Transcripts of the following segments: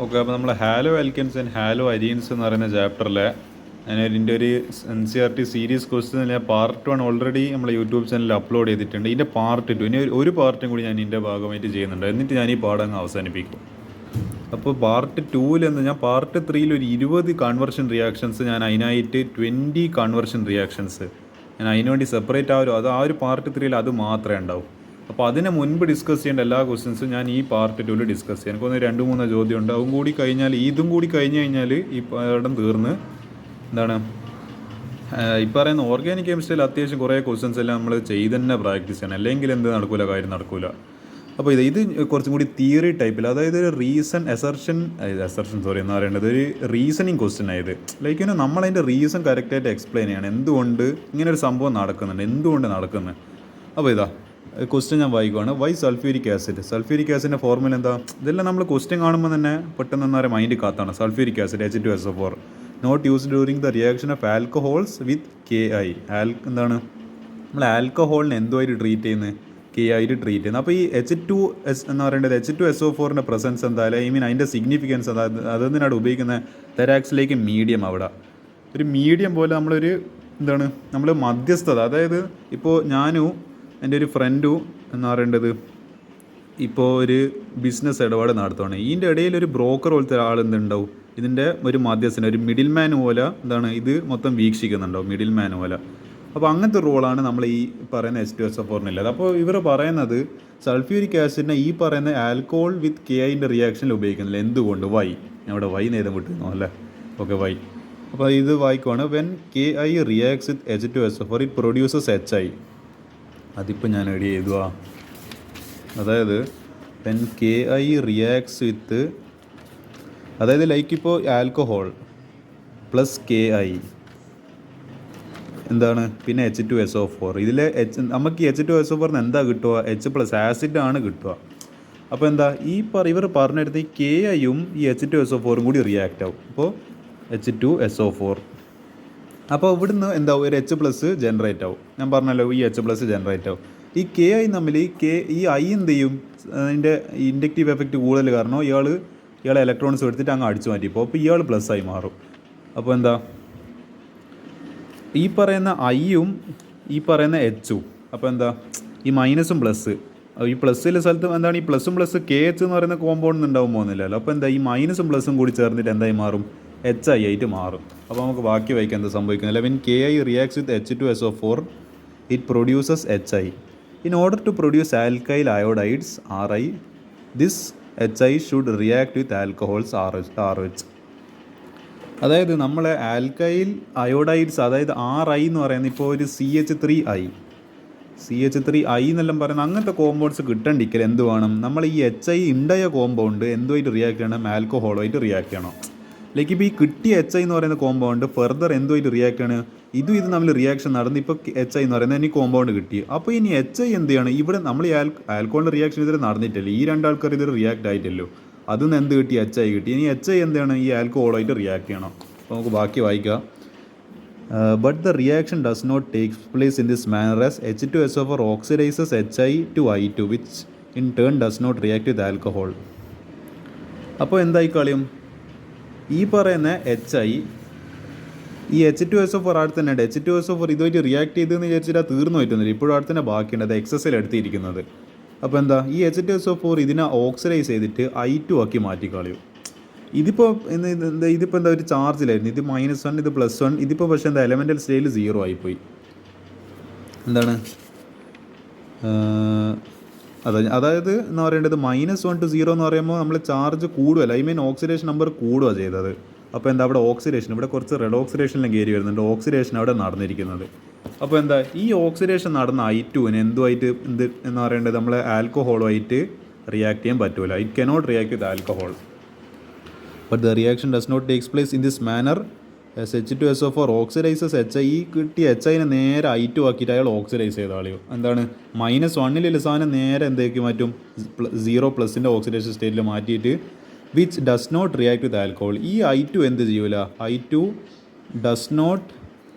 Okay, അപ്പോൾ നമ്മൾ hello alkanes and hello arenes എന്ന് പറയുന്ന ചാപ്റ്ററിലെ ഇതിൻ്റെ ഒരു NCERT സീരീസ് ക്വസ്റ്റ്യൻ ഞാൻ പാർട്ട് 1 ഓൾറെഡി നമ്മളെ യൂട്യൂബ് ചാനലിൽ അപ്ലോഡ് ചെയ്തിട്ടുണ്ട്. ഇതിൻ്റെ പാർട്ട് 2 ഇനി ഒരു പാർട്ടും കൂടി ഞാൻ ഇതിൻ്റെ ഭാഗമായിട്ട് ചെയ്യുന്നുണ്ട്. എന്നിട്ട് ഞാൻ ഈ പാഠം അങ്ങ് അവസാനിപ്പിക്കും. അപ്പോൾ പാർട്ട് 2 ഞാൻ പാർട്ട് 3 ഒരു 20 കൺവേർഷൻ റിയാക്ഷൻസ് ഞാൻ അതിനായിട്ട് 20 കൺവേർഷൻ റിയാക്ഷൻസ് ഞാൻ അതിനുവേണ്ടി സെപ്പറേറ്റ് ആ ഒരു പാർട്ട് 3 അത് മാത്രമേ ഉണ്ടാവും. അപ്പോൾ അതിന് മുൻപ് ഡിസ്കസ് ചെയ്യേണ്ട എല്ലാ ക്വസ്റ്റ്യൻസും ഞാൻ ഈ പാർട്ട് 2 ഡിസ്കസ് ചെയ്യാം. എനിക്കൊന്ന് 2-3 ചോദ്യം ഉണ്ട്. അതും കൂടി കഴിഞ്ഞാൽ ഇതും കൂടി കഴിഞ്ഞ് കഴിഞ്ഞാൽ ഈ പാഠം തീർന്ന് എന്താണ് ഈ പറയുന്ന ഓർഗാനിക് കെമിസ്ട്രിയിൽ അത്യാവശ്യം കുറേ ക്വസ്റ്റ്യൻസ് എല്ലാം നമ്മൾ ചെയ്ത് തന്നെ പ്രാക്ടീസ് ചെയ്യണം, അല്ലെങ്കിൽ എന്ത് നടക്കില്ല, കാര്യം നടക്കില്ല. അപ്പോൾ ഇത് കുറച്ചും കൂടി തിയറി ടൈപ്പിൽ, അതായത് ഒരു അസർഷൻ എന്ന് പറയേണ്ടത് ഒരു റീസണിങ് ക്വസ്റ്റ്യൻ ആയത്. ലൈക്ക് നമ്മളതിൻ്റെ റീസൺ കറക്റ്റായിട്ട് എക്സ്പ്ലെയിൻ ചെയ്യണം, എന്തുകൊണ്ട് ഇങ്ങനെ ഒരു സംഭവം നടക്കുന്നുണ്ട്, എന്തുകൊണ്ട് നടക്കുന്നത്. അപ്പോൾ ഇതാ ക്വസ്റ്റ്യൻ ഞാൻ വായിക്കുവാണ്. വൈ സൾഫ്യൂരിക് ആസിഡിൻ്റെ ഫോർമുല എന്താ? ഇതെല്ലാം നമ്മൾ ക്വസ്റ്റ്യൻ കാണുമ്പോൾ തന്നെ പെട്ടെന്ന് എന്താ പറയുക മൈൻഡ് കാത്താണ്. Sulphuric acid H2SO4 not use during the reaction of alcohols with KI. എന്താണ് നമ്മൾ ആൽക്കഹോളിനെ എന്തുമായിട്ട് ട്രീറ്റ് ചെയ്യുന്നത്? KI ആയിട്ട് ട്രീറ്റ് ചെയ്യുന്നത്. അപ്പോൾ ഈ H2S എന്ന് പറയേണ്ടത് H2SO4ൻ്റെ പ്രസൻസ് എന്തായാലും അതിൻ്റെ സിഗ്നിഫിക്കൻസ് അതെന്തിനാണ് ഉപയോഗിക്കുന്നത്? തെരാക്സിലേക്ക് മീഡിയം, അവിടെ ഒരു മീഡിയം പോലെ നമ്മൾ മധ്യസ്ഥത, അതായത് ഇപ്പോൾ ഞാനും എൻ്റെ ഒരു ഫ്രണ്ടും എന്ന് പറയേണ്ടത് ഇപ്പോൾ ഒരു ബിസിനസ് ഇടപാട് നടത്തുകയാണ്. ഇതിൻ്റെ ഇടയിൽ ഒരു ബ്രോക്കർ പോലത്തെ ആൾ എന്തുണ്ടാവും, ഇതിൻ്റെ ഒരു മധ്യസ്ഥൻ, ഒരു മിഡിൽ മാൻ പോലെ ഇത് മൊത്തം വീക്ഷിക്കുന്നുണ്ടാവും, മിഡിൽ മാൻ പോലെ. അപ്പോൾ അങ്ങനത്തെ റോളാണ് നമ്മൾ ഈ പറയുന്ന H2SO4 അപ്പോൾ ഇവർ പറയുന്നത് സൾഫ്യൂരിക് ആസിഡിനെ ഈ പറയുന്ന ആൽക്കഹോൾ വിത്ത് KIൻ്റെ റിയാക്ഷനിൽ ഉപയോഗിക്കുന്നില്ല. എന്തുകൊണ്ട്? വൈ. അവിടെ വൈ നേരം കിട്ടുന്നു അല്ലേ? Okay, why. അപ്പോൾ ഇത് വായിക്കുവാണ്. When KI reacts with H2SO4 it produces HI. അതിപ്പോൾ ഞാൻ എഴുതി എഴുതുക. അതായത് വെൻ KI റിയാക്ട്സ് വിത്ത്, അതായത് ലൈക്ക് ഇപ്പോൾ ആൽക്കഹോൾ പ്ലസ് KI എന്താണ്, പിന്നെ H2SO4. ഇതിലെ നമുക്ക് H2SO4 എന്താ കിട്ടുക? H+ ആസിഡാണ് കിട്ടുക. അപ്പോൾ എന്താ ഇവർ പറഞ്ഞെടുത്ത് ഈ KIയും ഈ H2SO4 കൂടി റിയാക്റ്റ് ആവും. അപ്പോൾ H2SO4. അപ്പോൾ ഇവിടുന്ന് എന്താ ഒരു H+ ജനറേറ്റ് ആവും. ഞാൻ പറഞ്ഞല്ലോ ഈ H+ ജനറേറ്റ് ആവും. ഈ KI തമ്മിൽ ഈ I എന്ത് ചെയ്യും? അതിൻ്റെ ഇൻഡക്റ്റീവ് എഫക്റ്റ് കൂടുതൽ കാരണം ഇയാൾ ഇലക്ട്രോൺസ് എടുത്തിട്ട് അങ്ങ് അടിച്ചു മാറ്റിപ്പോൾ അപ്പോൾ ഇയാൾ പ്ലസ് ആയി മാറും. അപ്പോൾ എന്താ ഈ പറയുന്ന Iയും ഈ പറയുന്ന Hഉം, അപ്പോൾ എന്താ ഈ മൈനസും പ്ലസ്, ഈ പ്ലസ്സിലെ സ്ഥലത്ത് എന്താണ് ഈ പ്ലസും പ്ലസ് KH എന്ന് പറയുന്ന കോമ്പൗണ്ട് ഉണ്ടാവും പോകുന്നില്ലല്ലോ. അപ്പോൾ എന്താ ഈ മൈനസും പ്ലസും കൂടി ചേർന്നിട്ട് എന്തായി മാറും? HI ആയിട്ട് മാറും. അപ്പോൾ നമുക്ക് ബാക്കി വായിക്കാൻ എന്താ സംഭവിക്കുന്നില്ല. When KI reacts with H2SO4 it produces HI. In order to produce alkyl iodides RI, this HI should react with alcohols RH. അതായത് നമ്മളെ ആൽക്കൈൽ അയോഡൈഡ്സ്, അതായത് RI എന്ന് പറയുന്നത് ഇപ്പോൾ ഒരു CH3I എന്നെല്ലാം പറയുന്നത് അങ്ങനത്തെ കോമ്പൗണ്ട്സ് കിട്ടണ്ടിക്കൽ എന്ത് വേണം? നമ്മൾ ഈ HI ഉണ്ടായ കോമ്പൗണ്ട് എന്തുമായിട്ട് റിയാക്ട് ചെയ്യണം? ആൽക്കഹോളുമായിട്ട് റിയാക്ട് ചെയ്യണം. ലൈക്ക് ഇപ്പോൾ ഈ കിട്ടിയ HI എന്ന് പറയുന്ന കോമ്പൗണ്ട് ഫെർദർ എന്തുമായിട്ട് റിയാക്ട് ചെയ്യണം? ഇത് നമ്മൾ റിയാക്ഷൻ നടന്ന് ഇപ്പോൾ HI എന്ന് പറയുന്നത് എനിക്ക് കോമ്പൗണ്ട് കിട്ടി. അപ്പോൾ ഇനി HI എന്ത് ചെയ്യണം? ഇവിടെ നമ്മൾ ഈ ആൽക്കഹോളിൻ്റെ റിയാക്ഷൻ ഇതിൽ നടന്നിട്ടില്ല, ഈ രണ്ടാൾക്കാർ ഇതിൽ റിയാക്ട് ആയിട്ടല്ലോ, അതിൽ നിന്ന് എന്ത് കിട്ടി? HI കിട്ടി. ഇനി HI എന്താണ്? ഈ ആൽക്കഹോളായിട്ട് റിയാക്ട് ചെയ്യണം. അപ്പോൾ നമുക്ക് ബാക്കി വായിക്കാം. But the reaction does not take place in this manner as H2SO4 oxidises HI to I2 which in turn does not react with alcohol. അപ്പോൾ എന്തായി കളിയും? ഈ പറയുന്ന HI ഈ H2SO4 അടുത്ത് തന്നെ ഉണ്ട്. H2SO4 ഇതുമായിട്ട് റിയാക്ട് ചെയ്തെന്ന് വിചാരിച്ചിട്ട് തീർന്നു പോയിട്ടൊന്നുമില്ല, ഇപ്പോഴും അടുത്ത് തന്നെ ബാക്കിയുണ്ട്, അത് XSL എടുത്തിരിക്കുന്നത്. അപ്പോൾ എന്താ ഈ H2SO4 ഇതിനെ ഓക്സിഡൈസ് ചെയ്തിട്ട് I2 ആക്കി മാറ്റിക്കളയും. ഇതിപ്പോൾ എന്താ ഒരു ചാർജിലായിരുന്നു, ഇത് -1, ഇത് +1, ഇതിപ്പോൾ പക്ഷേ എന്താ എലമെൻ്റൽ സ്റ്റേജിൽ 0 ആയിപ്പോയി. എന്താണ് അതായത് എന്ന് പറയേണ്ടത് -1 to 0 എന്ന് പറയുമ്പോൾ നമ്മൾ ചാർജ് കൂടുകയല്ല, ഓക്സിഡേഷൻ നമ്പർ കൂടുകയാണ് ചെയ്തത്. അപ്പോൾ എന്താ അവിടെ ഓക്സിഡേഷൻ, ഇവിടെ കുറച്ച് റെഡ് ഓക്സിഡേഷനിലും കയറി വരുന്നുണ്ട്, ഓക്സിഡേഷൻ അവിടെ നടന്നിരിക്കുന്നത്. അപ്പോൾ എന്താ ഈ ഓക്സിഡേഷൻ നടന്ന I2-ന് എന്തുമായിട്ട് എന്ന് പറയേണ്ടത് നമ്മൾ ആൽക്കഹോളുമായിട്ട് റിയാക്ട് ചെയ്യാൻ പറ്റില്ല. It cannot react with alcohol. But the reaction does not takes place in this manner as H2SO4 oxidises HI. ഈ കിട്ടിയ HIനെ നേരെ I2 ആക്കിയിട്ട് അയാൾ ഓക്സിഡൈസ് ചെയ്ത ആളിയോ എന്താണ് -1 സാധനം നേരെ എന്താക്കി മാറ്റും? 0+ ഓക്സിഡേഷൻ സ്റ്റേറ്റിൽ മാറ്റിയിട്ട് which does not react with alcohol. ഈ I2 എന്ത് ചെയ്യൂല? I2 ഡസ് നോട്ട്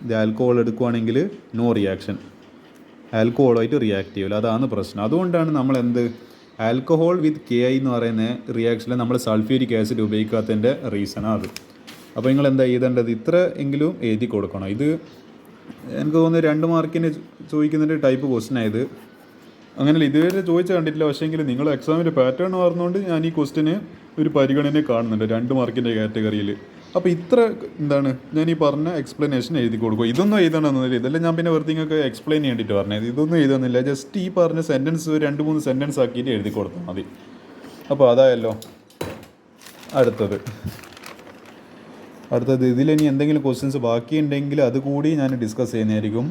ഇത് ആൽക്കഹോൾ എടുക്കുവാണെങ്കിൽ നോ റിയാക്ഷൻ, ആൽക്കഹോളുമായിട്ട് റിയാക്ട് ചെയ്യൂല, അതാണ് പ്രശ്നം. അതുകൊണ്ടാണ് നമ്മൾ ആൽക്കഹോൾ വിത്ത് KI എന്ന് പറയുന്ന റിയാക്ഷനിൽ നമ്മൾ സൾഫ്യൂരിക് ആസിഡ് ഉപയോഗിക്കാത്തതിൻ്റെ റീസണാണ് അത്. അപ്പോൾ നിങ്ങൾ എന്താ എഴുതേണ്ടത്, ഇത്ര എങ്കിലും എഴുതി കൊടുക്കണം. ഇത് എനിക്ക് തോന്നുന്നു 2 മാർക്കിന് ചോദിക്കുന്നതിൻ്റെ ടൈപ്പ് ക്വസ്റ്റ്യൻ ആയത്. അങ്ങനെയല്ല, ഇതുവരെ ചോദിച്ച കണ്ടിട്ടില്ല. പക്ഷേങ്കിൽ നിങ്ങൾ എക്സാമിൻ്റെ പാറ്റേൺ പറഞ്ഞുകൊണ്ട് ഞാൻ ഈ ക്വസ്റ്റ്യന് ഒരു പരിഗണന കാണുന്നുണ്ട് 2 മാർക്കിൻ്റെ കാറ്റഗറിയിൽ. അപ്പോൾ ഇത്ര എന്താണ് ഞാൻ ഈ പറഞ്ഞ എക്സ്പ്ലനേഷൻ എഴുതി കൊടുക്കുക. ഇതൊന്നും എഴുതണമെന്നില്ല, ഇതെല്ലാം ഞാൻ പിന്നെ വെറുതെ നിങ്ങൾക്ക് എക്സ്പ്ലെയിൻ ചെയ്യേണ്ടിയിട്ട് പറഞ്ഞത്. ഇതൊന്നും എഴുതുന്നില്ല, ജസ്റ്റ് ഈ പറഞ്ഞ സെൻറ്റൻസ് 2-3 സെൻറ്റൻസ് ആക്കിയിട്ട് എഴുതി കൊടുത്താൽ മതി. അപ്പോൾ അതായല്ലോ. അടുത്തത് ഇതിലിനി എന്തെങ്കിലും ക്വസ്റ്റ്യൻസ് ബാക്കിയുണ്ടെങ്കിൽ അതുകൂടി ഞാൻ ഡിസ്കസ് ചെയ്യുന്നതായിരിക്കും.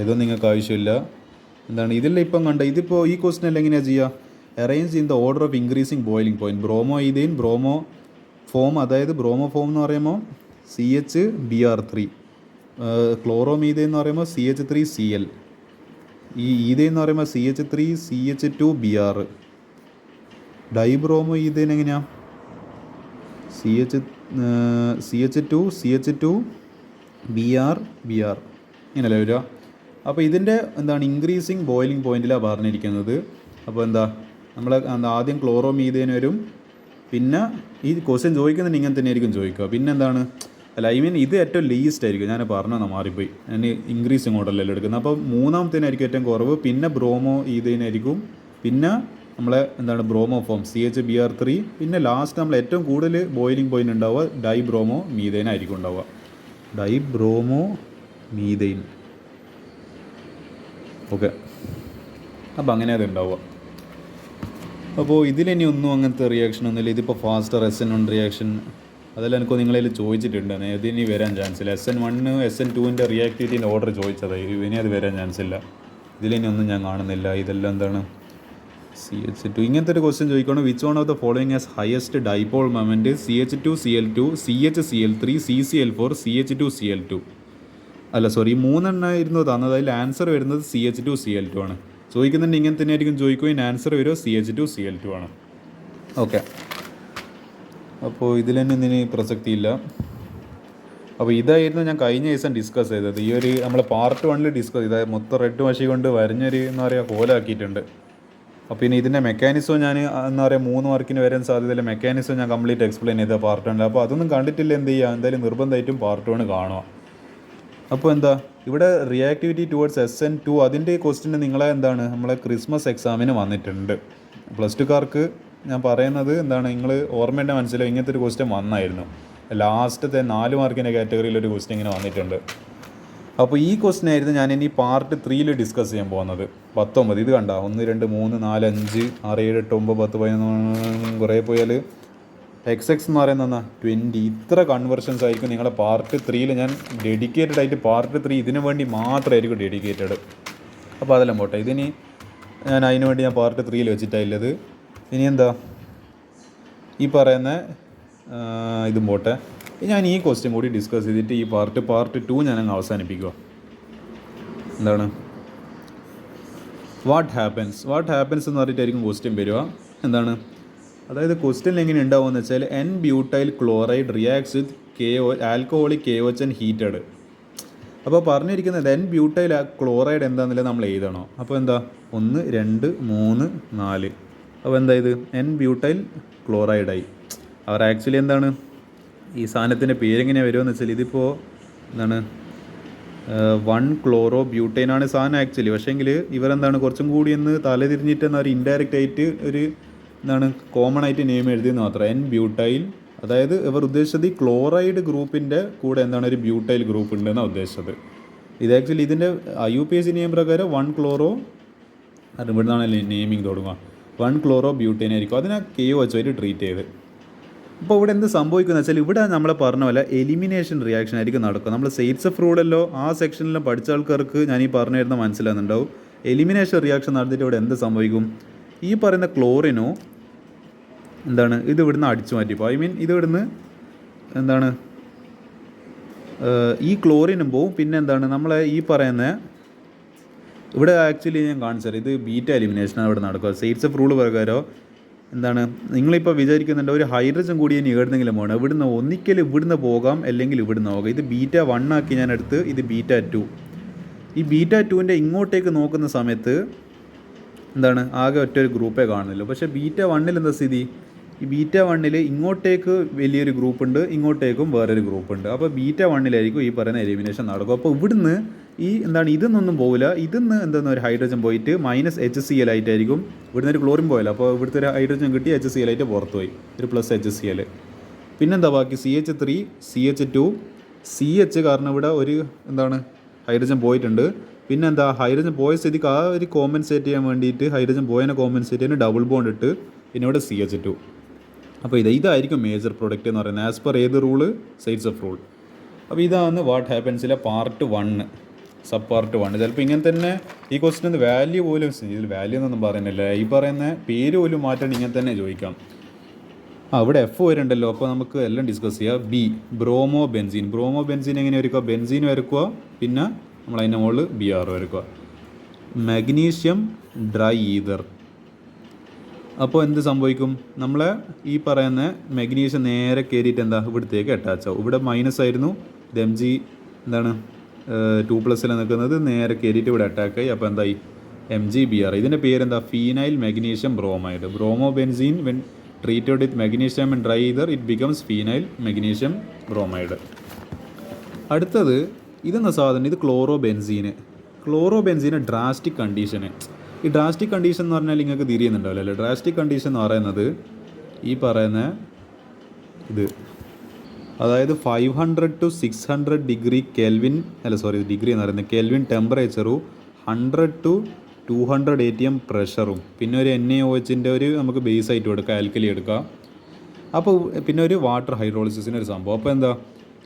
ഇതൊന്നും നിങ്ങൾക്ക് ആവശ്യമില്ല. എന്താണ് ഇതിലെല്ലാം ഇപ്പം കണ്ട, ഇതിപ്പോൾ ഈ ക്വസ്റ്റ്യൻ എല്ലാം എങ്ങനെയാണ് ചെയ്യുക? Arrange in the order of increasing boiling point. Bromo ethane bromo form, അതായത് ബ്രോമോ ഫോം എന്ന് പറയുമ്പോൾ CH_Br3, ക്ലോറോമീഥെയ്ൻ എന്ന് പറയുമ്പോൾ CH3Cl, ഈ ഈഥെയ്ൻ എന്ന് പറയുമ്പോൾ CH3CH2Br, ഡൈബ്രോമോ ഈഥെയ്ൻ എങ്ങനെയാണ് CH2Br ഇങ്ങനെയല്ലേ വരിക. അപ്പോൾ ഇതിൻ്റെ എന്താണ് ഇൻക്രീസിങ് ബോയിലിംഗ് പോയിൻറ്റിലാണ് പറഞ്ഞിരിക്കുന്നത്. അപ്പോൾ എന്താ നമ്മൾ ആദ്യം ക്ലോറോമീഥെയ്ൻ വരും, പിന്നെ ഈ ക്വസ്റ്റ്യൻ ചോദിക്കുന്നുണ്ട് ഇങ്ങനെ തന്നെ ആയിരിക്കും ചോദിക്കുക. പിന്നെ എന്താണ് ഇത് ഏറ്റവും ലീസ്റ്റ് ആയിരിക്കും. ഞാൻ പറഞ്ഞാൽ മാറിപ്പോയി, ഞാൻ ഇൻക്രീസിങ് ഓർഡറിലെല്ലാം എടുക്കുന്നത്. അപ്പോൾ മൂന്നാമത്തേനായിരിക്കും ഏറ്റവും കുറവ്, പിന്നെ ബ്രോമോ ഈഥെയ്നായിരിക്കും, പിന്നെ നമ്മളെ എന്താണ് ബ്രോമോ ഫോം CH_Br3, പിന്നെ ലാസ്റ്റ് നമ്മൾ ഏറ്റവും കൂടുതൽ ബോയിലിംഗ് പോയിൻ്റ് ഉണ്ടാവുക ഡൈബ്രോമോ മീഥെയ്ൻ ആയിരിക്കും ഉണ്ടാവുക. Dibromo methane. ഓക്കെ, അപ്പോൾ അങ്ങനെ അത് ഉണ്ടാവുക. അപ്പോൾ ഇതിലിനി ഒന്നും അങ്ങനത്തെ റിയാക്ഷൻ ഒന്നുമില്ല. ഇതിപ്പോൾ ഫാസ്റ്റർ SN1 റിയാക്ഷൻ അതെല്ലാം എനിക്ക് നിങ്ങളതിൽ ചോദിച്ചിട്ടുണ്ട്. ഇതിനി വരാൻ ചാൻസ് ഇല്ല. SN1 SN2ൻ്റെ റിയാക്ടിവിറ്റീൻ്റെ ഓർഡർ ചോദിച്ചത്, ഇനി അത് വരാൻ ചാൻസ് ഇല്ല. ഇതിലിനി ഒന്നും ഞാൻ കാണുന്നില്ല. ഇതെല്ലാം എന്താണ് CH2. ഇങ്ങനത്തെ ഒരു ക്വസ്റ്റ്യൻ ചോദിക്കണം. Which one of the following has highest dipole moment? CH2Cl2, CHCl3, CCl4, CH2Cl2. അല്ല സോറി, 3 എണ്ണമായിരുന്നു തന്നത്. അതിൽ ആൻസർ വരുന്നത് CH2Cl2 ആണ്. ചോദിക്കുന്നുണ്ട് ഇങ്ങനെ തന്നെ ആയിരിക്കും ചോദിക്കുകയും ആൻസർ വരുമോ CH2Cl2 ആണ്. ഓക്കെ, അപ്പോൾ ഇതിൽ തന്നെ ഇതിന് പ്രസക്തിയില്ല. അപ്പോൾ ഇതായിരുന്നു ഞാൻ കഴിഞ്ഞ ദിവസം ഡിസ്കസ് ചെയ്തത്. ഈ ഒരു നമ്മൾ പാർട്ട് 1 ഡിസ്കസ് ചെയ്തത് മൊത്തം റെഡ് മഷി കൊണ്ട് വരഞ്ഞൊരു എന്താ പറയുക കോലാക്കിയിട്ടുണ്ട്. അപ്പോൾ ഇനി ഇതിൻ്റെ മെക്കാനിസം ഞാൻ എന്താ പറയുക 3 മാർക്കിന് വരാൻ സാധ്യതയില്ല. മെക്കാനിസം ഞാൻ കംപ്ലീറ്റ് എക്സ്പ്ലെയിൻ ചെയ്ത പാർട്ട് 1. അപ്പോൾ അതൊന്നും കണ്ടിട്ടില്ല എന്ത് ചെയ്യുക, എന്തായാലും നിർബന്ധമായിട്ടും പാർട്ട് 1 കാണുക. അപ്പോൾ എന്താ ഇവിടെ റിയാക്ടിവിറ്റി ടുവേർഡ്സ് SN2 അതിൻ്റെ ക്വസ്റ്റ്യൻ നിങ്ങളെ എന്താണ് നമ്മളെ ക്രിസ്മസ് എക്സാമിന് വന്നിട്ടുണ്ട്. +2കാർക്ക് ഞാൻ പറയുന്നത് എന്താണ്, നിങ്ങൾ ഓർമ്മേണ്ട മനസ്സിലാവും ഇങ്ങനത്തെ ഒരു ക്വസ്റ്റ്യൻ വന്നായിരുന്നു. ലാസ്റ്റത്തെ 4 മാർക്കിൻ്റെ കാറ്റഗറിയിലൊരു ക്വസ്റ്റ്യൻ ഇങ്ങനെ വന്നിട്ടുണ്ട്. അപ്പോൾ ഈ ക്വസ്റ്റ്യൻ ആയിരുന്നു ഞാൻ ഇനി പാർട്ട് 3 ഡിസ്കസ് ചെയ്യാൻ പോകുന്നത്. 19 ഇത് കണ്ട 1 2 3 4 5 6 7 8 9 10 11 കുറേ പോയാൽ XX എന്ന് പറയുന്ന 20. ഇത്ര കൺവേർഷൻസ് ആയിരിക്കും നിങ്ങളെ പാർട്ട് 3 ഞാൻ ഡെഡിക്കേറ്റഡ് ആയിട്ട് പാർട്ട് 3 ഇതിനു വേണ്ടി മാത്രമായിരിക്കും ഡെഡിക്കേറ്റഡ്. അപ്പോൾ അതെല്ലാം പോട്ടെ. ഇതിനി ഞാൻ അതിനു വേണ്ടി ഞാൻ പാർട്ട് 3 വെച്ചിട്ടായില്ലത്. ഇനി എന്താ ഈ പറയുന്ന ഇതും പോട്ടെ. ഞാൻ ഈ ക്വസ്റ്റ്യൻ കൂടി ഡിസ്കസ് ചെയ്തിട്ട് ഈ പാർട്ട് 2 ഞാനങ്ങ് അവസാനിപ്പിക്കുക. എന്താണ് വാട്ട് ഹാപ്പൻസ് എന്ന് പറഞ്ഞിട്ടായിരിക്കും ക്വസ്റ്റ്യൻ വരിക. എന്താണ് അതായത് ക്വസ്റ്റ്യൻ എങ്ങനെ ഉണ്ടാവുമെന്ന് വെച്ചാൽ n butyl chloride reacts with alcoholic KOH heated. അപ്പോൾ പറഞ്ഞിരിക്കുന്നത് N-ബ്യൂട്ടൈൽ ക്ലോറൈഡ് എന്താണെന്നുള്ളത് നമ്മൾ എഴുതണോ. അപ്പോൾ എന്താ 1 2 3 4. അപ്പോൾ എന്താ ഇത് N-ബ്യൂട്ടൈൽ ക്ലോറൈഡായി. അവർ ആക്ച്വലി എന്താണ് ഈ സാധനത്തിൻ്റെ പേരെങ്ങനെയാണ് വരുമെന്ന് വെച്ചാൽ ഇതിപ്പോൾ എന്താണ് 1 ക്ലോറോ ബ്യൂട്ടൈനാണ് സാധനം ആക്ച്വലി. പക്ഷേങ്കിൽ ഇവരെന്താണ് കുറച്ചും കൂടി ഒന്ന് തലതിരിഞ്ഞിട്ട് എന്നാൽ ഒരു ഇൻഡയറക്റ്റ് ആയിട്ട് ഒരു എന്താണ് കോമൺ ആയിട്ട് നെയിം എഴുതിയെന്ന് മാത്രം N-ബ്യൂട്ടൈൽ. അതായത് ഇവർ ഉദ്ദേശിച്ചത് ഈ ക്ലോറൈഡ് ഗ്രൂപ്പിൻ്റെ കൂടെ എന്താണ് ഒരു ബ്യൂട്ടൈൽ ഗ്രൂപ്പ് ഉണ്ടെന്നാണ് ഉദ്ദേശിച്ചത്. ഇത് ആക്ച്വലി ഇതിൻ്റെ IUPAC നിയമം പ്രകാരം 1 ക്ലോറോ അത് ഇവിടുന്നാണ് നെയിമിങ് തുടങ്ങുക 1 ക്ലോറോ ബ്യൂട്ടൈൻ ആയിരിക്കും. അതിനെ KOH ആയിട്ട് ട്രീറ്റ് ചെയ്ത്. അപ്പോൾ ഇവിടെ എന്ത് സംഭവിക്കുന്നത് വെച്ചാൽ ഇവിടെ നമ്മൾ പറഞ്ഞ പോലെ എലിമിനേഷൻ റിയാക്ഷൻ ആയിരിക്കും നടക്കുക. നമ്മൾ സെയ്റ്റ്സഫ് റൂളല്ലോ ആ സെക്ഷനിലും പഠിച്ച ആൾക്കാർക്ക് ഞാൻ ഈ പറഞ്ഞു തരുന്ന മനസ്സിലാകുന്നുണ്ടാവും. എലിമിനേഷൻ റിയാക്ഷൻ നടത്തിയിട്ട് ഇവിടെ എന്ത് സംഭവിക്കും, ഈ പറയുന്ന ക്ലോറിനോ എന്താണ് ഇത് ഇവിടുന്ന് അടിച്ചു മാറ്റിപ്പോൾ ഇത് ഇവിടുന്ന് എന്താണ് ഈ ക്ലോറിനും പോവും. പിന്നെ എന്താണ് നമ്മളെ ഈ പറയുന്ന ഇവിടെ ആക്ച്വലി ഞാൻ കാണിച്ചത് ഇത് ബീറ്റ എലിമിനേഷനാണ് ഇവിടെ നടക്കുക. സെയ്റ്റ്സഫ് റൂൾ പ്രകാരം എന്താണ് നിങ്ങളിപ്പോൾ വിചാരിക്കുന്നുണ്ട് ഒരു ഹൈഡ്രജൻ കൂടി ഇനി എവിടുന്നെങ്കിലും പോകണം. ഇവിടുന്ന് ഒന്നിക്കൽ ഇവിടുന്ന് പോകാം അല്ലെങ്കിൽ ഇവിടുന്ന് പോകാം. ഇത് β1 ആക്കി ഞാൻ എടുത്ത് ഇത് β2. ഈ β2ൻ്റെ ഇങ്ങോട്ടേക്ക് നോക്കുന്ന സമയത്ത് എന്താണ് ആകെ ഒറ്റ ഒരു ഗ്രൂപ്പേ കാണുന്നില്ല. പക്ഷേ ബീറ്റ വണ്ണിൽ എന്താ സ്ഥിതി? ഈ ബീറ്റ വണ്ണിൽ ഇങ്ങോട്ടേക്ക് വലിയൊരു ഗ്രൂപ്പ് ഉണ്ട്, ഇങ്ങോട്ടേക്കും വേറൊരു ഗ്രൂപ്പ് ഉണ്ട്. അപ്പോൾ ബീറ്റ വണ്ണിലായിരിക്കും ഈ പറയുന്ന എലിമിനേഷൻ നടക്കും. അപ്പോൾ ഇവിടുന്ന് ഈ എന്താണ് ഇതൊന്നും പോകില്ല. ഇതിന്ന് എന്തെന്ന് ഒരു ഹൈഡ്രജൻ പോയിട്ട് -HCl ആയിട്ടായിരിക്കും ഇവിടുന്ന് ഒരു ക്ലോറിൻ പോയല്ലോ. അപ്പോൾ ഇവിടുത്തെ ഒരു ഹൈഡ്രജൻ കിട്ടി HCl ആയിട്ട് പുറത്ത് പോയി, ഒരു +HCl. പിന്നെന്താ ബാക്കി? CH3 CH2 CH, കാരണം ഇവിടെ ഒരു എന്താണ് ഹൈഡ്രജൻ പോയിട്ടുണ്ട്. പിന്നെ എന്താ ഹൈഡ്രജൻ പോയ സ്ഥിതിക്ക് ആ ഒരു കോമ്പൻസേറ്റ് ചെയ്യാൻ വേണ്ടിയിട്ട് ഹൈഡ്രജൻ പോയതിനെ കോമ്പൻസേറ്റ് ചെയ്യാൻ ഡബിൾ ബോണ്ട് ഇട്ട് പിന്നെ ഇവിടെ CH2. അപ്പോൾ ഇതായിരിക്കും മേജർ പ്രൊഡക്റ്റ് എന്ന് പറയുന്നത് ആസ് പെർ ഏത് റൂള്? Sides of rule. അപ്പോൾ ഇതാണ് വാട്ട് ഹാപ്പൻസിലെ പാർട്ട് 1, സബ് പാർട്ട് 1. ചിലപ്പോൾ ഇങ്ങനെ തന്നെ ഈ ക്വസ്റ്റിന് വാല്യൂ പോലും, ഇതിൽ വാല്യൂ എന്നൊന്നും പറയുന്നില്ല, ഈ പറയുന്ന പേര് പോലും മാറ്റാണ്ട് ഇങ്ങനെ തന്നെ ചോദിക്കാം. ഇവിടെ F വരുന്നുണ്ടല്ലോ. അപ്പോൾ നമുക്ക് എല്ലാം ഡിസ്കസ് ചെയ്യാം. B, ബ്രോമോ ബെൻസീൻ എങ്ങനെ വരയ്ക്കുക? ബെൻസീൻ വരയ്ക്കുക, പിന്നെ നമ്മൾ അതിൻ്റെ മുകളിൽ Br വരയ്ക്കുക. Magnesium dry ether. അപ്പോൾ എന്ത് സംഭവിക്കും? നമ്മളെ ഈ പറയുന്ന മഗ്നീഷ്യം നേരെ കയറിയിട്ട് എന്താ ഇവിടത്തേക്ക് അറ്റാച്ച് ആവും. ഇവിടെ മൈനസ് ആയിരുന്നു, ഇത് Mg എന്താണ് 2+ നിൽക്കുന്നത്, നേരെ കയറിയിട്ട് ഇവിടെ അറ്റാക്കായി. അപ്പോൾ എന്തായി? MgBr. ഇതിൻ്റെ പേരെന്താ? Phenyl magnesium bromide. Bromo benzene when treated with magnesium and dry ether it becomes phenyl magnesium bromide. അടുത്തത് ഇതെന്ന സാധനം, ഇത് ക്ലോറോ ബെൻസീന് ഡ്രാസ്റ്റിക് കണ്ടീഷന്. ഈ ഡ്രാസ്റ്റിക് കണ്ടീഷൻ എന്ന് പറഞ്ഞാൽ നിങ്ങൾക്ക് തിരിയുന്നുണ്ടാവില്ല അല്ലേ? ഡ്രാസ്റ്റിക് കണ്ടീഷൻ എന്ന് പറയുന്നത് ഈ പറയുന്ന ഇത്, അതായത് 500 to 600 ഡിഗ്രി കെൽവിൻ, ഡിഗ്രി എന്ന് പറയുന്നത് കെൽവിൻ ടെമ്പറേച്ചറും 100 to 200 ATM പ്രഷറും, പിന്നെ ഒരു NaOHൻ്റെ ഒരു നമുക്ക് ബേസ് ആയിട്ട് എടുക്കുക, ആൽക്കലി എടുക്കുക. അപ്പോൾ പിന്നെ ഒരു വാട്ടർ ഹൈഡ്രോളിസിന് ഒരു സംഭവം. അപ്പോൾ എന്താ,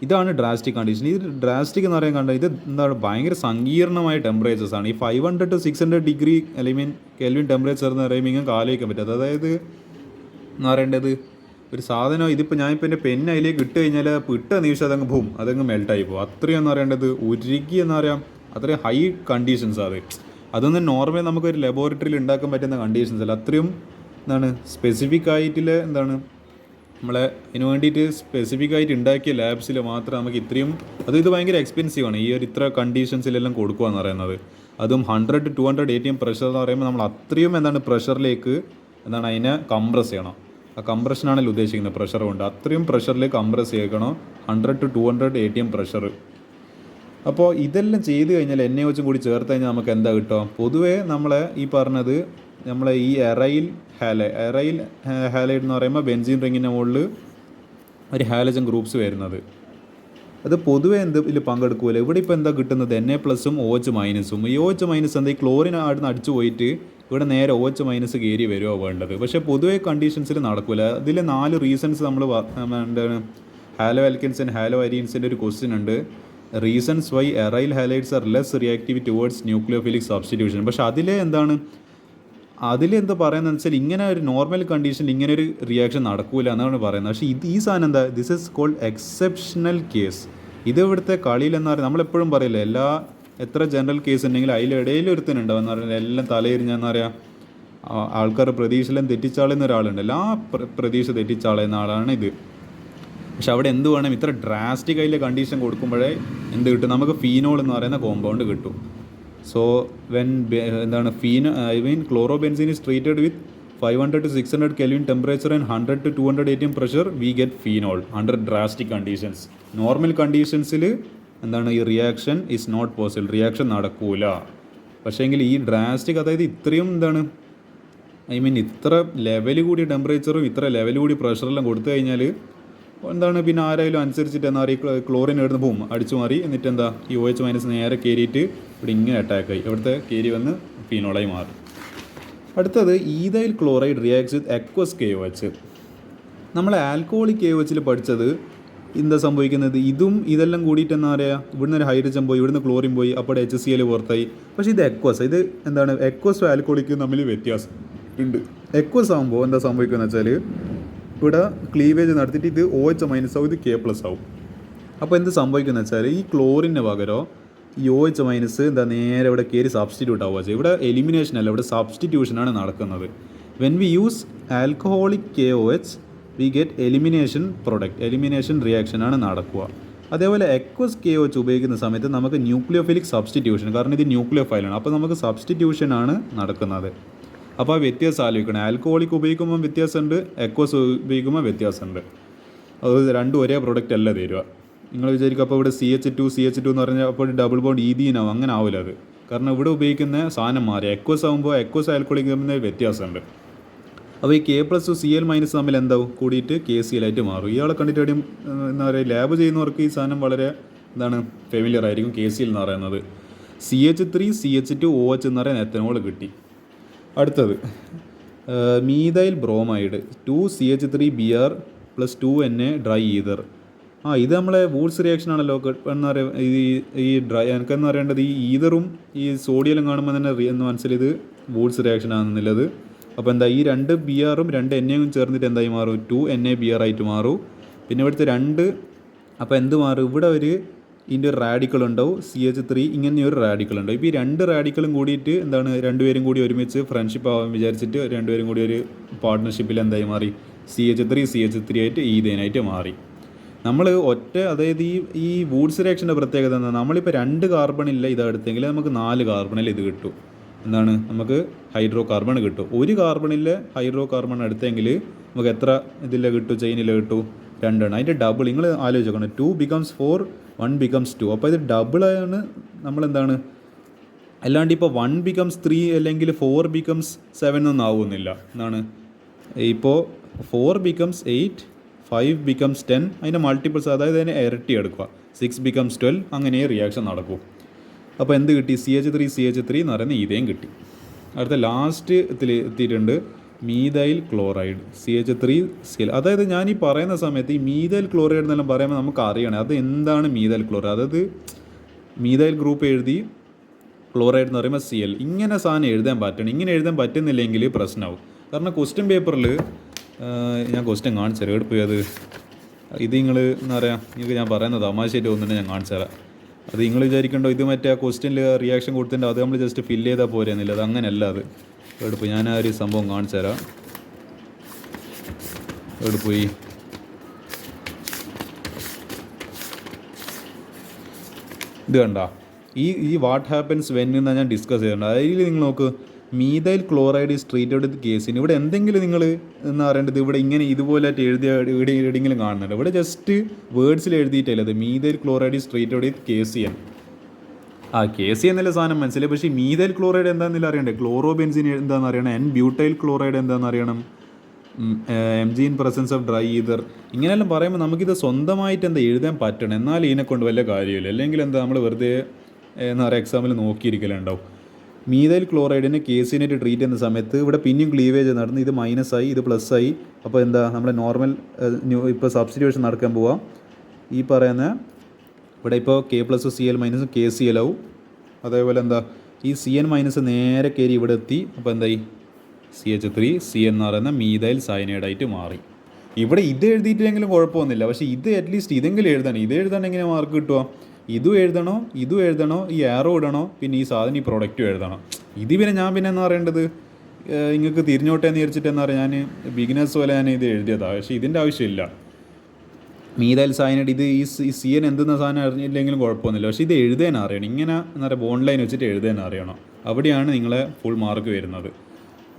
ഇതാണ് ഡ്രാസ്റ്റിക് കണ്ടീഷൻ. ഇത് ഡ്രാസ്റ്റിക് എന്ന് പറയാൻ കണ്ട ഇത് എന്താണ് ഭയങ്കര സങ്കീർണമായ ടെമ്പറേച്ചേഴ്സാണ്. ഈ 500 to 600 ഡിഗ്രി കെൽവിൻ ടെമ്പറേച്ചർ എന്ന് പറയുമ്പോൾ ഇങ്ങനെ ആലോചിക്കാൻ പറ്റും. അതായത് എന്ന് പറയേണ്ടത് ഒരു സാധനം, ഇതിപ്പോൾ ഞാനിപ്പോൾ എൻ്റെ പെൻ അതിലേക്ക് ഇട്ട് കഴിഞ്ഞാൽ ഇട്ട നിമിഷം അതങ്ങ് മെൽട്ടായി പോകും. അത്രയും എന്ന് പറയേണ്ടത് ഉരുക്കി എന്ന് പറയാം, അത്രയും ഹൈ കണ്ടീഷൻസ് അതൊന്നും നോർമൽ നമുക്കൊരു ലബോറട്ടറിയിൽ ഉണ്ടാക്കാൻ പറ്റുന്ന കണ്ടീഷൻസ് അല്ല. അത്രയും എന്താണ് സ്പെസിഫിക് ആയിട്ടുള്ള എന്താണ് നമ്മളെ ഇതിന് വേണ്ടിയിട്ട് സ്പെസിഫിക് ആയിട്ട് ഉണ്ടാക്കിയ ലാബ്സിൽ മാത്രം നമുക്ക് ഇത്രയും, ഇത് ഭയങ്കര എക്സ്പെൻസീവ് ആണ് ഈ ഒരു ഇത്ര കണ്ടീഷൻസിലെല്ലാം കൊടുക്കുക എന്ന് പറയുന്നത്. അതും 100 to 200 ATM പ്രഷർ എന്ന് പറയുമ്പോൾ നമ്മൾ അത്രയും പ്രഷറിലേക്ക് അതിനെ കംപ്രസ് ചെയ്യണം. ആ കംപ്രഷനാണല്ലോ ഉദ്ദേശിക്കുന്നത്, പ്രഷർ കൊണ്ട് അത്രയും പ്രഷറിലേക്ക് കംപ്രസ് ചെയ്യണം 100 to 200 ATM പ്രഷർ. അപ്പോൾ ഇതെല്ലാം ചെയ്ത് കഴിഞ്ഞാൽ NaOH കൂടി ചേർത്ത് കഴിഞ്ഞാൽ നമുക്ക് എന്താ കിട്ടുക? പൊതുവേ നമ്മളെ ഈ പറഞ്ഞത് നമ്മളെ ഈ എറൈൽ ഹാലൈഡ് എന്ന് പറയുമ്പോൾ ബെൻസീൻ റിങ്ങിൻ്റെ മുകളിൽ ഒരു ഹാലജൻ ഗ്രൂപ്പ്സ് വരുന്നത്, അത് പൊതുവേ ഇതിൽ പങ്കെടുക്കൂല. ഇവിടെ ഇപ്പോൾ എന്താ കിട്ടുന്നത്? Na+ഉം OH-ഉം. ഈ OH- എന്താ ഈ ക്ലോറിൻ ആടുന്ന് അടിച്ചു പോയിട്ട് ഇവിടെ നേരെ OH- കയറി വരുമോ വേണ്ടത്. പക്ഷേ പൊതുവേ കണ്ടീഷൻസിൽ നടക്കില്ല. ഇതിൽ 4 റീസൺസ് നമ്മൾ എന്താണ് ഹാലോ ആൽക്കൻസ് ആൻഡ് ഹാലോ അരീൻസിൻ്റെ ഒരു ക്വസ്റ്റ്യൻ ഉണ്ട്. Reasons why aryl halides are less reactive towards nucleophilic substitution. പക്ഷേ അതിലെന്താ പറയുന്നത് വെച്ചാൽ ഇങ്ങനെ ഒരു നോർമൽ കണ്ടീഷനിൽ ഇങ്ങനെ ഒരു റിയാക്ഷൻ നടക്കൂല എന്നാണ് പറയുന്നത്. പക്ഷേ ഈ സാധനം എന്താ? This is called exceptional case. ഇത് ഇവിടുത്തെ കളിയിലെന്ന് പറയുന്നത് നമ്മളെപ്പോഴും പറയില്ല, എത്ര ജനറൽ കേസ് ഉണ്ടെങ്കിലും അതിലിടയിൽ ഒരുത്തനുണ്ടാവും എന്ന് പറയുന്നത് എല്ലാം തലയിരിഞ്ഞെന്ന് പറയാം. ആൾക്കാർ പ്രതീക്ഷയെല്ലാം തെറ്റിച്ചാളുന്ന ഒരാളുണ്ട്, എല്ലാ പ്രതീക്ഷ തെറ്റിച്ചാളുന്ന ആളാണ് ഇത്. പക്ഷെ അവിടെ എന്ത് വേണം? ഇത്ര ഡ്രാസ്റ്റിക് ആയിട്ടുള്ള കണ്ടീഷൻ കൊടുക്കുമ്പോഴേ എന്ത് കിട്ടും? നമുക്ക് ഫീനോൾ എന്ന് പറയുന്ന കോമ്പൗണ്ട് കിട്ടും. So chlorobenzene is treated with 500 to 600 Kelvin temperature and 100 to 200 ATM pressure, we get phenol under drastic conditions. Normal കണ്ടീഷൻസിൽ ഈ reaction is not possible, reaction നടക്കൂല. പക്ഷേങ്കിൽ ഈ ഡ്രാസ്റ്റിക്, അതായത് ഇത്രയും ഇത്ര ലെവൽ കൂടിയ ടെമ്പറേച്ചറും ഇത്ര ലെവൽ കൂടി പ്രഷറെല്ലാം കൊടുത്തു കഴിഞ്ഞാൽ പിന്നെ ആരായാലും അനുസരിച്ചിട്ട് ക്ലോറിൻ എടുത്ത് പോവും അടിച്ചു മാറി. എന്നിട്ട് ഈ OH- നേരെ കയറിയിട്ട് ഇവിടെ ഇങ്ങനെ അറ്റാക്കായി, ഇവിടുത്തെ കയറി വന്ന് ഫീനോളായി മാറും. അടുത്തത് ഈഥൈൽ ക്ലോറൈഡ് റിയാക്ട്സ് വിത്ത് അക്വസ് KOH. നമ്മൾ ആൽക്കഹോളിക് KOHൽ പഠിച്ചത് എന്താ സംഭവിക്കുന്നത്? ഇതെല്ലാം കൂടിയിട്ട് ഇവിടുന്ന് ഒരു ഹൈഡ്രജൻ പോയി, ഇവിടുന്ന് ക്ലോറിൻ പോയി, അപ്പോൾ HCl പുറത്തായി. പക്ഷേ ഇത് അക്വസ്, ഇത് അക്വസും ആൽക്കഹോളിക്കും തമ്മിൽ വ്യത്യാസം ഉണ്ട്. അക്വസ് ആകുമ്പോൾ എന്താ സംഭവിക്കുന്നത് വെച്ചാൽ ഇവിടെ ക്ലീവേജ് നടത്തിയിട്ട് ഇത് OH- ആവും, ഇത് K+ ആവും. അപ്പോൾ എന്ത് സംഭവിക്കുന്നത് വെച്ചാൽ ഈ ക്ലോറിന് പകരം ഈ OH- നേരെ ഇവിടെ കയറി സബ്സ്റ്റിറ്റ്യൂട്ട് ആവുക ചെയ്യും. ഇവിടെ എലിമിനേഷൻ അല്ല, ഇവിടെ സബ്സ്റ്റിറ്റ്യൂഷനാണ് നടക്കുന്നത്. When we use alcoholic KOH we get elimination product, elimination റിയാക്ഷനാണ് നടക്കുക. അതേപോലെ അക്വസ് KOH ഉപയോഗിക്കുന്ന സമയത്ത് നമുക്ക് ന്യൂക്ലിയോഫിലിക് സബ്സ്റ്റിറ്റ്യൂഷൻ, കാരണം ഇത് ന്യൂക്ലിയോഫൈലാണ്, അപ്പോൾ നമുക്ക് സബ്സ്റ്റിറ്റ്യൂഷനാണ് നടക്കുന്നത്. അപ്പോൾ ആ വ്യത്യാസം ആലോചിക്കണം. ആൽക്കഹോളിക് ഉപയോഗിക്കുമ്പോൾ വ്യത്യാസമുണ്ട്, എക്വസ് ഉപയോഗിക്കുമ്പോൾ വ്യത്യാസമുണ്ട്. അത് രണ്ടും ഒരേ പ്രൊഡക്റ്റ് അല്ല തരിക. നിങ്ങൾ വിചാരിക്കും അപ്പോൾ ഇവിടെ CH2 എന്ന് പറഞ്ഞാൽ അപ്പോൾ ഡബിൾ ബോണ്ട് ഈഥീനാവും. അങ്ങനെ ആവില്ല അത്. കാരണം ഇവിടെ ഉപയോഗിക്കുന്ന സാധനം മാറി. എക്വസ് ആകുമ്പോൾ എക്വസ് ആൽക്കഹോളിക് തമ്മിൽ വ്യത്യാസമുണ്ട്. അപ്പോൾ ഈ K+Cl- തമ്മിൽ എന്താവും കൂടിയിട്ട് KCl ആയിട്ട് മാറും. ഇയാളെ കണ്ടിട്ട് എവിടെയും എന്താ പറയുക, ലാബ് ചെയ്യുന്നവർക്ക് ഈ സാധനം വളരെ എന്താണ് ഫെമിലിയർ ആയിരിക്കും. KCl എന്ന് പറയുന്നത് CH3CH2OH എന്ന് പറയുന്ന എത്തനോൾ കിട്ടി. അടുത്തത് methyl bromide 2CH3Br + 2Na dry ether. ഇത് നമ്മളെ വൂൾസ് റിയാക്ഷൻ ആണല്ലോ എന്ന് പറയുക. ഈ ഡ്രൈ എനിക്കെന്ന് പറയേണ്ടത് ഈ ഈതറും ഈ സോഡിയം കാണുമ്പോൾ തന്നെ എന്ന് മനസ്സിൽ ഇത് വൂൾസ് റിയാക്ഷൻ ആണെന്നുള്ളത്. അപ്പോൾ എന്താ ഈ 2 Brഉം 2 Na ചേർന്നിട്ട് എന്തായി മാറും? 2NaBr ആയിട്ട് മാറും. പിന്നെ ഇവിടുത്തെ 2 അപ്പോൾ എന്ത് മാറും? ഇവിടെ ഇതിൻ്റെ ഒരു റാഡിക്കൽ ഉണ്ടാവും, CH3 ഇങ്ങനെ ഒരു റാഡിക്കൽ ഉണ്ടാവും. ഇപ്പോൾ ഈ 2 റാഡിക്കലും കൂടിയിട്ട് എന്താണ് രണ്ടുപേരും കൂടി ഒരുമിച്ച് ഫ്രണ്ട്ഷിപ്പ് ആവാൻ വിചാരിച്ചിട്ട് രണ്ടുപേരും കൂടി ഒരു പാർട്ട്ണർഷിപ്പിൽ എന്തായി മാറി? CH3 ആയിട്ട് ഈഥേനായിട്ട് മാറി. നമ്മൾ അതായത് ഈ വൂൾസ് റിയാക്ഷൻ്റെ പ്രത്യേകത എന്താണ്? നമ്മളിപ്പോൾ 2 കാർബണില്ല ഇതെടുത്തെങ്കിൽ നമുക്ക് 4 കാർബണിൽ ഇത് കിട്ടും. എന്താണ് നമുക്ക് ഹൈഡ്രോ കാർബൺ കിട്ടും. 1 കാർബണിലെ ഹൈഡ്രോ കാർബൺ എടുത്തെങ്കിൽ നമുക്ക് എത്ര ഇതിൽ കിട്ടും? ചെയിനിൽ കിട്ടും 2 ആണ്. അതിൻ്റെ ഡബിൾ നിങ്ങൾ ആലോചിക്കണം. 2 becomes 4, 1 becomes 2. അപ്പോൾ ഇത് ഡബിളാണ് നമ്മളെന്താണ്, അല്ലാണ്ട് ഇപ്പോൾ 1 becomes 3 അല്ലെങ്കിൽ 4 becomes 7 ഒന്നും ആവുന്നില്ല. എന്താണ് ഇപ്പോൾ 4 becomes 8, 5 becomes 10, അതിൻ്റെ മൾട്ടിപ്പിൾസ്, അതായത് അതിനെ ഇരട്ടി എടുക്കുക. 6 becomes 12, അങ്ങനെ റിയാക്ഷൻ നടക്കും. അപ്പോൾ എന്ത് കിട്ടി? CH3 എന്ന് പറയുന്ന ഈഥേൻ കിട്ടി. അടുത്ത ലാസ്റ്റ് എത്തിയിട്ടുണ്ട് മീഥൈൽ ക്ലോറൈഡ് CH3Cl. അതായത് ഞാൻ ഈ പറയുന്ന സമയത്ത് ഈ മീഥൈൽ ക്ലോറൈഡ് എന്നെല്ലാം പറയുമ്പോൾ നമുക്ക് അറിയണം അത് എന്താണ് മീഥൈൽ ക്ലോറൈഡ്. അതായത് മീഥൈൽ ഗ്രൂപ്പ് എഴുതി ക്ലോറൈഡ് എന്ന് പറയുമ്പോൾ Cl, ഇങ്ങനെ സാധനം എഴുതാൻ പറ്റണം. ഇങ്ങനെ എഴുതാൻ പറ്റുന്നില്ലെങ്കിൽ പ്രശ്നമാവും. കാരണം ക്വസ്റ്റ്യൻ പേപ്പറിൽ ഞാൻ ക്വസ്റ്റ്യൻ കാണിച്ചു തരാം. എടുപ്പ് അത് ഇത് നിങ്ങൾ എന്താ പറയുക, നിങ്ങൾക്ക് ഞാൻ പറയുന്നത് തമാശയായിട്ട് തോന്നുന്നുണ്ട്, ഞാൻ കാണിച്ചു തരാം. അത് നിങ്ങൾ വിചാരിക്കണ്ടോ ഇത് മറ്റേ ക്വസ്റ്റ്യനിൽ റിയാക്ഷൻ കൊടുത്തിട്ട് അത് നമ്മൾ ജസ്റ്റ് ഫില്ല് ചെയ്താൽ പോരെന്നില്ല. അത് അങ്ങനെയല്ല. അത് എടുപ്പ് ഞാൻ ആ ഒരു സംഭവം കാണിച്ചു തരാം. എടുപ്പോയി ഇത് കണ്ട ഈ വാട്ട് ഹാപ്പൻസ് വെൻ എന്നാണ് ഞാൻ ഡിസ്കസ് ചെയ്തിട്ടുണ്ട്. അതിൽ നിങ്ങൾ നോക്ക്, methyl chloride is treated with casein. ഇവിടെ എന്തെങ്കിലും നിങ്ങൾ എന്താ പറയേണ്ടത്, ഇവിടെ ഇങ്ങനെ ഇതുപോലായിട്ട് എഴുതിയ എവിടെയെങ്കിലും കാണുന്നുണ്ട്. ഇവിടെ ജസ്റ്റ് വേർഡ്സിൽ എഴുതിയിട്ടല്ല അത് methyl chloride is treated with KCN. KCN എന്നുള്ള സാധനം മനസ്സിലായി. പക്ഷേ മീഥൈൽ ക്ലോറൈഡ് എന്താണെന്നില്ല അറിയണ്ടേ? ക്ലോറോബെൻസിൻ എന്താണെന്ന് അറിയണം. N-ബ്യൂട്ടൈൽ ക്ലോറൈഡ് എന്താണെന്ന് അറിയണം. Mg in presence of dry ether. ഇങ്ങനെയെല്ലാം പറയുമ്പോൾ നമുക്കിത് സ്വന്തമായിട്ട് എന്താ എഴുതാൻ പറ്റണം. എന്നാൽ ഇതിനെക്കൊണ്ട് വലിയ കാര്യമില്ല. അല്ലെങ്കിൽ എന്താ നമ്മൾ വെറുതെ എന്താ പറയുക എക്സാമിൽ നോക്കിയിരിക്കലുണ്ടാവും. മീഥൈൽ ക്ലോറൈഡിനെ KCN ആയിട്ട് ട്രീറ്റ് ചെയ്യുന്ന സമയത്ത് ഇവിടെ പിന്നെയും ക്ലീവേജ് നടന്ന് ഇത് മൈനസായി ഇത് പ്ലസ്സായി. അപ്പോൾ എന്താ നമ്മുടെ നോർമൽ ഇപ്പോൾ സബ്സ്റ്റിറ്റ്യൂഷൻ നടക്കാൻ പോവാം. ഈ പറയുന്ന ഇവിടെ ഇപ്പോൾ K+Cl- KCl ആവും. അതേപോലെ എന്താ ഈ CN- നേരെ കയറി ഇവിടെ എത്തി. അപ്പോൾ എന്തായി CH3Cl എന്ന് പറയുന്ന മീഥൈൽ സയനൈഡായിട്ട് മാറി. ഇവിടെ ഇത് എഴുതിയിട്ടില്ലെങ്കിലും കുഴപ്പമൊന്നുമില്ല. പക്ഷേ ഇത് അറ്റ്ലീസ്റ്റ് ഇതെങ്കിലും എഴുതണം. ഇത് എഴുതാൻ എങ്ങനെ മാർക്ക് കിട്ടുക? ഇതും എഴുതണോ, ഈ ആരോ ഇടണോ, പിന്നെ ഈ സാധനം ഈ പ്രൊഡക്റ്റും എഴുതണം. ഇത് ഞാൻ എന്താ പറയേണ്ടത്, നിങ്ങൾക്ക് തിരിഞ്ഞോട്ടെ എന്ന് വിചാരിച്ചിട്ട് എന്താ പറയുക, ഞാൻ ബിഗിനേഴ്സ് പോലെ ഞാൻ ഇത് എഴുതിയതാണ്. പക്ഷേ ഇതിൻ്റെ ആവശ്യമില്ല. മീഥൈൽ സയനൈഡ് ഇത് ഈ CN എന്തെന്ന സാധനം അറിഞ്ഞില്ലെങ്കിലും കുഴപ്പമൊന്നുമില്ല. പക്ഷേ ഇത് എഴുതാൻ അറിയണം. ഇങ്ങനെ എന്താ പറയുക ബോണ്ട് ലൈൻ വെച്ചിട്ട് എഴുതാൻ അറിയണം. അവിടെയാണ് നിങ്ങളെ ഫുൾ മാർക്ക് വരുന്നത്.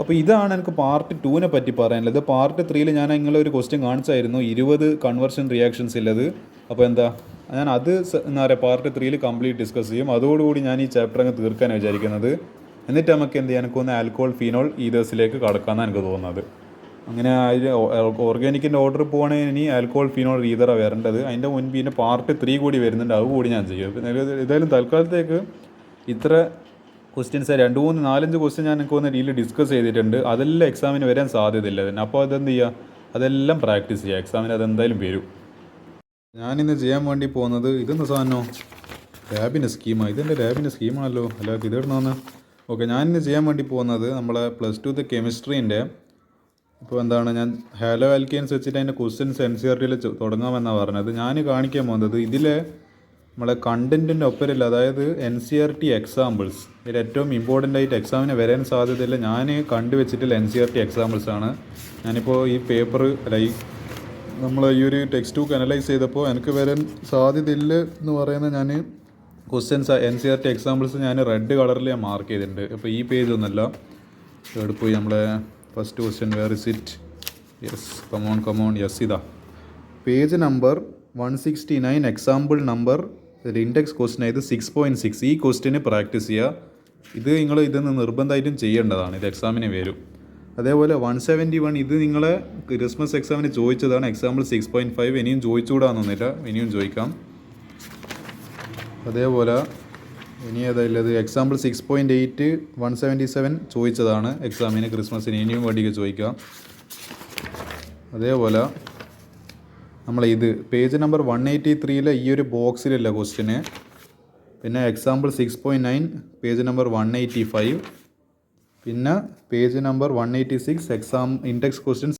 അപ്പോൾ ഇതാണ് എനിക്ക് പാർട്ട് 2നെ പറ്റി പറയാനുള്ളത്. പാർട്ട് 3ൽ ഞാൻ നിങ്ങളെ ഒരു ക്വസ്റ്റ്യൻ കാണിച്ചായിരുന്നു 20 കൺവേർഷൻ റിയാക്ഷൻസ് ഉള്ളത്. അപ്പോൾ ഞാൻ അത് എന്താ പറയുക പാർട്ട് 3ൽ കംപ്ലീറ്റ് ഡിസ്കസ് ചെയ്യും. അതോടുകൂടി ഞാൻ ഈ ചാപ്റ്റർ അങ്ങ് തീർക്കാനാണ് വിചാരിക്കുന്നത്. എന്നിട്ട് നമുക്ക് എന്ത് ചെയ്യാൻ എനിക്കൊന്ന് ആൽക്കഹോൾ ഫീനോൾ ഈതേഴ്സിലേക്ക് കടക്കാമെന്നാണ് എനിക്ക് തോന്നുന്നത്. അങ്ങനെ ഓർഗാനിക്കിൻ്റെ ഓർഡർ പോവുകയാണെങ്കിൽ ഇനി ആൽക്കഹോൾ ഫീനോൾ ഈതറാണ് വരേണ്ടത്. അതിൻ്റെ മുൻപ് ഇതിൻ്റെ പാർട്ട് 3 കൂടി വരുന്നുണ്ട്. അതുകൂടി ഞാൻ ചെയ്യും. ഏതായാലും തൽക്കാലത്തേക്ക് ഇത്ര ക്വസ്റ്റ്യൻസ് 2, 3, 4, 5 ക്വസ്റ്റ്യൻ ഞാൻ എനിക്ക് തോന്നുന്ന രീതിയിൽ ഡിസ്കസ് ചെയ്തിട്ടുണ്ട്. അതെല്ലാം എക്സാമിന് വരാൻ സാധ്യതയില്ല തന്നെ. അപ്പോൾ അതെന്ത് ചെയ്യുക, അതെല്ലാം പ്രാക്ടീസ് ചെയ്യുക. എക്സാമിന് അതെന്തായാലും വരും. ഞാനിന്ന് ചെയ്യാൻ വേണ്ടി പോകുന്നത് ഇതെന്താ സാധനമോ, ലാബിൻ്റെ സ്കീമാണ്. ഇതെൻ്റെ ലാബിൻ്റെ സ്കീമാണല്ലോ. അല്ല ഇതെവിടുന്ന് വന്ന് ഓക്കെ. ഞാനിന്ന് ചെയ്യാൻ വേണ്ടി പോകുന്നത് നമ്മളെ +2 കെമിസ്ട്രീൻ്റെ ഇപ്പോൾ എന്താണ് ഞാൻ ഹാലോ ആൽക്കെയിൻസ് വെച്ചിട്ട് അതിൻ്റെ ക്വസ്റ്റ്യൻസ് NCERTയിൽ തുടങ്ങാമെന്നാണ് പറഞ്ഞത്. ഞാൻ കാണിക്കാൻ പോകുന്നത് ഇതിലെ നമ്മളെ കണ്ടൻറ്റിൻ്റെ ഒപ്പരല്ല, അതായത് NCERT എക്സാമ്പിൾസ്. ഇതിൽ ഏറ്റവും ഇമ്പോർട്ടൻ്റ് ആയിട്ട് എക്സാമിന് വരാൻ സാധ്യതയില്ല ഞാൻ കണ്ടുവച്ചിട്ടുള്ള NCERT എക്സാമ്പിൾസാണ്. ഞാനിപ്പോൾ ഈ പേപ്പർ അല്ല നമ്മൾ ഈ ഒരു ടെക്സ്റ്റ് ബുക്ക് അനലൈസ് ചെയ്തപ്പോൾ എനിക്ക് വരാൻ സാധ്യതയില്ല എന്ന് പറയുന്നത് ഞാൻ ക്വസ്റ്റ്യൻസ് NCERT എക്സാമ്പിൾസ് ഞാൻ റെഡ് കളറിൽ ഞാൻ മാർക്ക് ചെയ്തിട്ടുണ്ട്. അപ്പോൾ ഈ പേജ് ഒന്നല്ല, ഇവിടെ പോയി നമ്മളെ first question where is it? Yes, come on yes, ഇതാ page number 169 example number index question ആയത് 6.6. ഈ ക്വസ്റ്റ്യന് പ്രാക്ടീസ് ചെയ്യുക. ഇത് നിങ്ങൾ ഇതൊന്ന് നിർബന്ധമായിട്ടും ചെയ്യേണ്ടതാണ്, ഇത് എക്സാമിന് വരും. അതേപോലെ 171 ഇത് നിങ്ങളെ ക്രിസ്മസ് എക്സാമിന് ചോദിച്ചതാണ്, എക്സാമ്പിൾ 6.5. ഇനിയും ചോദിച്ചുകൂടാന്നൊന്നുമില്ല, ഇനിയും ചോദിക്കാം. അതേപോലെ ഇനി ഏതായാലും എക്സാമ്പിൾ 6.8 177 ചോദിച്ചതാണ് എക്സാമിന് ക്രിസ്മസിന്, ഇനിയും വേണ്ടിയൊക്കെ ചോദിക്കാം. അതേപോലെ ഇത് പേജ് നമ്പർ 183 ഈ ഒരു ബോക്സിലുള്ള ക്വസ്റ്റ്യന്. പിന്നെ എക്സാമ്പിൾ 6.9 പേജ് നമ്പർ 185. പിന്നെ page number 186 exam index question